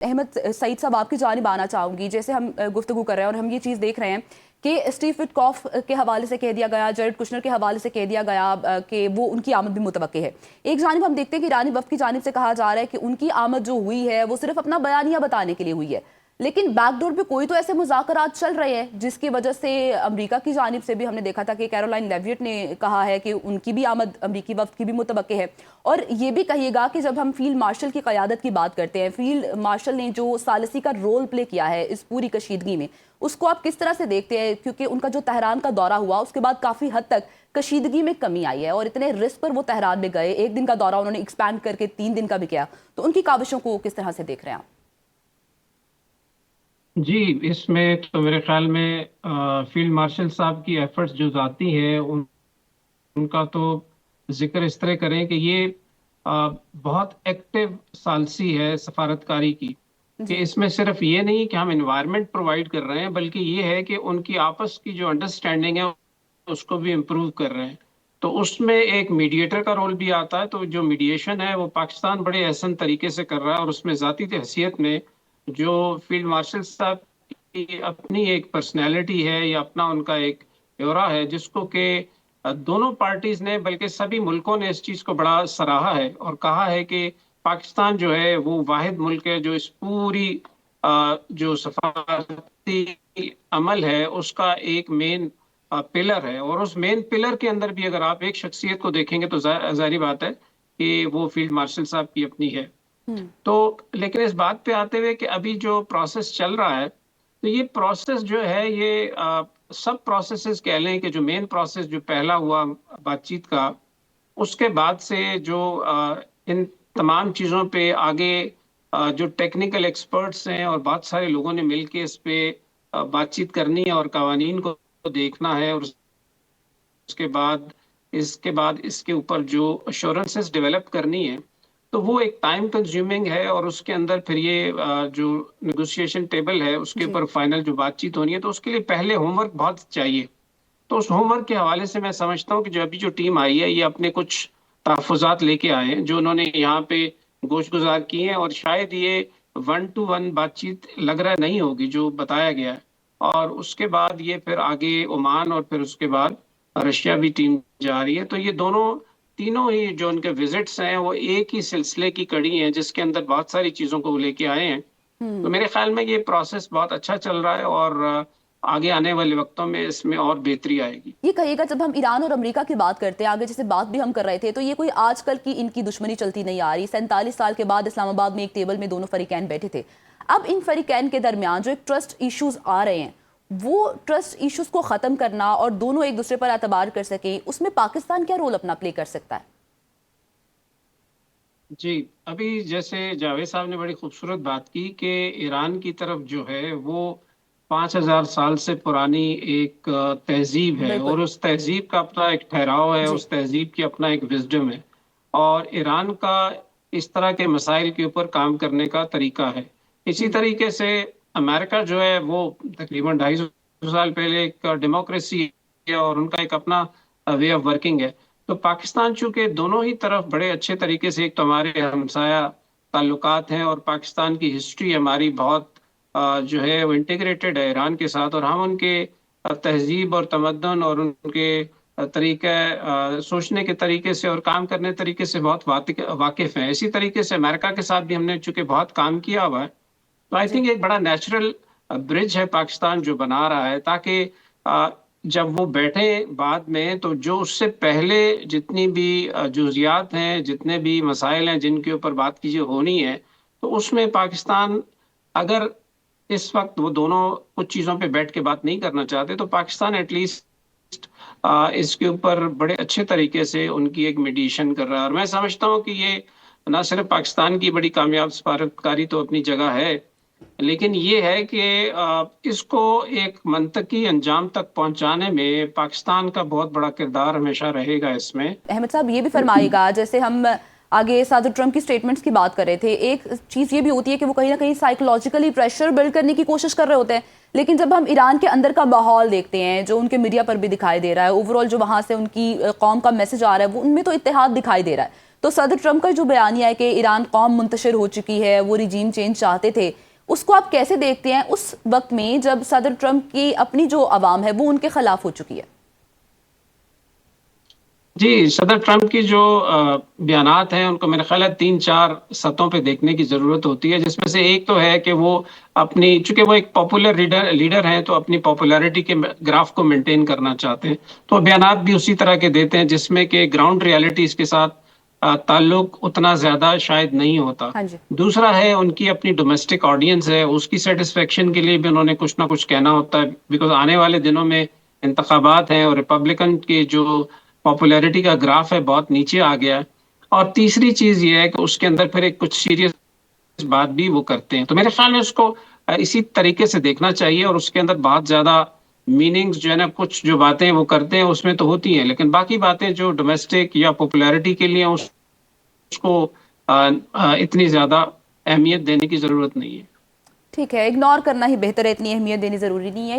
अहमद सईद साहब, आपकी जानिब आना चाहूँगी। जैसे हम गुफ्तगू कर रहे हैं और हम ये चीज़ देख रहे हैं कि स्टीव विटकॉफ के हवाले से कह दिया गया, जैरेड कुशनर के हवाले से कह दिया गया कि वो उनकी आमद भी मुतवक्के है। एक जानिब हम देखते हैं कि ईरानी वफ़द की जानिब से कहा जा रहा है कि उनकी आमद जो हुई है वो सिर्फ अपना बयानिया बताने के लिए हुई है, लेकिन बैकडोर पे कोई तो ऐसे मुज़ाकरात चल रहे हैं जिसकी वजह से अमेरिका की जानिब से भी हमने देखा था कि कैरोलाइन लेविट ने कहा है कि उनकी भी आमद अमेरिकी वफ़द की भी मुतवक्के है। और ये भी कहिएगा कि जब हम फील्ड मार्शल की क़यादत की बात करते हैं, फील्ड मार्शल ने जो सालसी का रोल प्ले किया है इस पूरी कशीदगी में, उसको आप किस तरह से देखते हैं? क्योंकि उनका जो तेहरान का दौरा हुआ उसके बाद काफ़ी हद तक कशीदगी में कमी आई है और इतने रिस्क पर वो तेहरान में गए, एक दिन का दौरा उन्होंने एक्सपैंड करके 3 दिन का भी किया, तो उनकी काविशों को किस तरह से देख रहे हैं आप? जी, इसमें तो मेरे ख्याल में फील्ड मार्शल साहब की एफर्ट्स जो जाती है उनका तो जिक्र इस तरह करें कि ये बहुत एक्टिव सालसी है सफारतकारी की। कि जी। इसमें सिर्फ ये नहीं कि हम इन्वायरमेंट प्रोवाइड कर रहे हैं, बल्कि ये है कि उनकी आपस की जो अंडरस्टैंडिंग है उसको भी इम्प्रूव कर रहे हैं। तो उसमें एक मीडिएटर का रोल भी आता है। तो जो मीडिएशन है वो पाकिस्तान बड़े एहसन तरीके से कर रहा है, और उसमें जाती हैसियत में जो फील्ड मार्शल साहब की अपनी एक पर्सनैलिटी है या अपना उनका एक ब्यौरा है, जिसको कि दोनों पार्टीज ने बल्कि सभी मुल्कों ने इस चीज को बड़ा सराहा है और कहा है कि पाकिस्तान जो है वो वाहिद मुल्क है जो इस पूरी जो सफारती अमल है उसका एक मेन पिलर है। और उस मेन पिलर के अंदर भी अगर आप एक शख्सियत को देखेंगे तो जाहिर बात है कि वो फील्ड मार्शल साहब की अपनी है। हम्म। तो लेकिन इस बात पे आते हुए कि अभी जो प्रोसेस चल रहा है, तो ये प्रोसेस जो है ये सब प्रोसेसेस कह लें कि जो मेन प्रोसेस जो पहला हुआ बातचीत का, उसके बाद से जो इन तमाम चीज़ों पे आगे जो टेक्निकल एक्सपर्ट्स हैं और बहुत सारे लोगों ने मिलके इस पे बातचीत करनी है और कवानीन को देखना है, और इसके बाद इसके ऊपर जो अश्योरेंसेस डेवलप करनी है, तो वो एक टाइम कंज्यूमिंग है। और उसके अंदर फिर ये जो नेगोशिएशन टेबल है उसके जी। ऊपर फाइनल जो बातचीत होनी है, तो उसके लिए पहले होमवर्क बहुत चाहिए। तो उस होमवर्क के हवाले से मैं समझता हूँ कि जो अभी जो टीम आई है ये अपने कुछ तहफुजात लेके आए हैं जो उन्होंने यहाँ पे गोश गुजार किए हैं, और शायद ये 1 to 1 बातचीत लग रहा नहीं होगी जो बताया गया है। और उसके बाद ये फिर आगे ओमान और फिर उसके बाद रशिया भी टीम जा रही है। तो ये दोनों तीनों ही जो उनके विजिट्स हैं वो एक ही सिलसिले की कड़ी है जिसके अंदर बहुत सारी चीजों को वो लेके आए हैं। तो हम्म। मेरे ख्याल में ये प्रोसेस बहुत अच्छा चल रहा है, और आगे आने वाले वक्तों में इसमें और बेहतरी आएगी। ये कहिएगा, जब हम ईरान और अमेरिका की बात करते हैं, आगे जैसे बात भी हम कर रहे थे, तो ये कोई आजकल की इनकी दुश्मनी चलती नहीं आ रही। 47 साल के बाद इस्लामाबाद में एक टेबल में दोनों फरीकैन बैठे थे। अब इन फरीकैन के दरमियान जो एक ट्रस्ट इश्यूज आ रहे हैं, वो ट्रस्ट इश्यूज को खत्म करना और दोनों एक दूसरे पर एतबार कर सके, उसमें पाकिस्तान क्या रोल अपना प्ले कर सकता है? जी, अभी जैसे जावेद साहब ने बड़ी खूबसूरत बात की कि ईरान की तरफ जो है वो 5,000 साल से पुरानी एक तहजीब है, बिल्कुल। और उस तहजीब का अपना एक ठहराव है, जी। उस तहजीब की अपना एक विजडम है। और ईरान का इस तरह के मसाइल के ऊपर काम करने का तरीका है। इसी हम्म। तरीके से अमेरिका जो है वो तकरीबन 250 साल पहले एक डेमोक्रेसी है और उनका एक अपना वे ऑफ वर्किंग है। तो पाकिस्तान चूंकि दोनों ही तरफ बड़े अच्छे तरीके से, एक तो हमारे हमसाया ताल्लुकात हैं और पाकिस्तान की हिस्ट्री हमारी बहुत जो है वो इंटीग्रेटेड है ईरान के साथ, और हम उनके तहजीब और तमद्दन और उनके तरीके सोचने के तरीके से और काम करने तरीके से बहुत वाकिफ हैं। इसी तरीके से अमेरिका के साथ भी हमने चूंकि बहुत काम किया हुआ है, तो आई जी। थिंक एक बड़ा नेचुरल ब्रिज है पाकिस्तान जो बना रहा है, ताकि जब वो बैठे बाद में तो जो उससे पहले जितनी भी जुजियात हैं, जितने भी मसाइल हैं जिनके ऊपर बात कीजिए होनी है, तो उसमें पाकिस्तान अगर इस वक्त वो दोनों कुछ चीज़ों पे बैठ के बात नहीं करना चाहते, तो पाकिस्तान एटलीस्ट इसके ऊपर बड़े अच्छे तरीके से उनकी एक मीडिएशन कर रहा है। और मैं समझता हूँ कि ये ना सिर्फ पाकिस्तान की बड़ी कामयाब सफारतकारी तो अपनी जगह है, लेकिन ये है कि इसको एक मंतकी अंजाम तक पहुंचाने में पाकिस्तान का बहुत बड़ा किरदार हमेशा रहेगा इसमें। अहमद साहब, ये भी फरमाइएगा, जैसे हम आगे सादर ट्रंप की स्टेटमेंट्स की बात कर रहे थे, एक चीज़ ये भी होती है कि वो कहीं ना कहीं साइकोलॉजिकली प्रेशर बिल्ड करने की कोशिश कर रहे होते हैं, लेकिन जब हम ईरान के अंदर का माहौल देखते हैं जो उनके मीडिया पर भी दिखाई दे रहा है, ओवरऑल जो वहाँ से उनकी कौम का मैसेज आ रहा है, वो उनमें तो इत्तेहाद दिखाई दे रहा है। तो सदर ट्रंप का जो बयानिया है कि ईरान कौम मुंतशिर हो चुकी है, वो रिजीम चेंज चाहते थे, उसको आप कैसे देखते हैं उस वक्त में जब सदर ट्रंप की अपनी जो आवाम है वो उनके खिलाफ हो चुकी है? जी, सदर ट्रंप की जो बयानात हैं उनको मेरे ख्याल है 3-4 सतहों पे देखने की जरूरत होती है, जिसमें से एक तो है कि वो अपनी, चूंकि वो एक पॉपुलर लीडर हैं, तो अपनी पॉपुलैरिटी के ग्राफ को मेंटेन करना चाहते हैं, तो बयानात भी उसी तरह के देते हैं जिसमें कि ग्राउंड रियलिटीज के साथ ताल्लुक उतना ज्यादा शायद नहीं होता। हाँ जी। दूसरा है उनकी अपनी डोमेस्टिक ऑडियंस है, उसकी सेटिस्फेक्शन के लिए भी उन्होंने कुछ ना कुछ कहना होता है, बिकॉज आने वाले दिनों में इंतखाबात हैं और रिपब्लिकन के जो पॉपुलैरिटी का ग्राफ है बहुत नीचे आ गया है। और तीसरी चीज ये है कि उसके अंदर फिर एक कुछ सीरियस बात भी वो करते हैं, तो मेरे ख्याल में उसको इसी तरीके से देखना चाहिए। और उसके अंदर बहुत ज्यादा मीनिंग्स जो है ना, कुछ जो बातें वो करते हैं उसमें तो होती हैं, लेकिन बाकी बातें जो डोमेस्टिक या पॉपुलैरिटी के लिए उसको इतनी ज्यादा अहमियत देने की जरूरत नहीं है। ठीक है, इग्नोर करना ही बेहतर है, इतनी अहमियत देनी जरूरी नहीं है।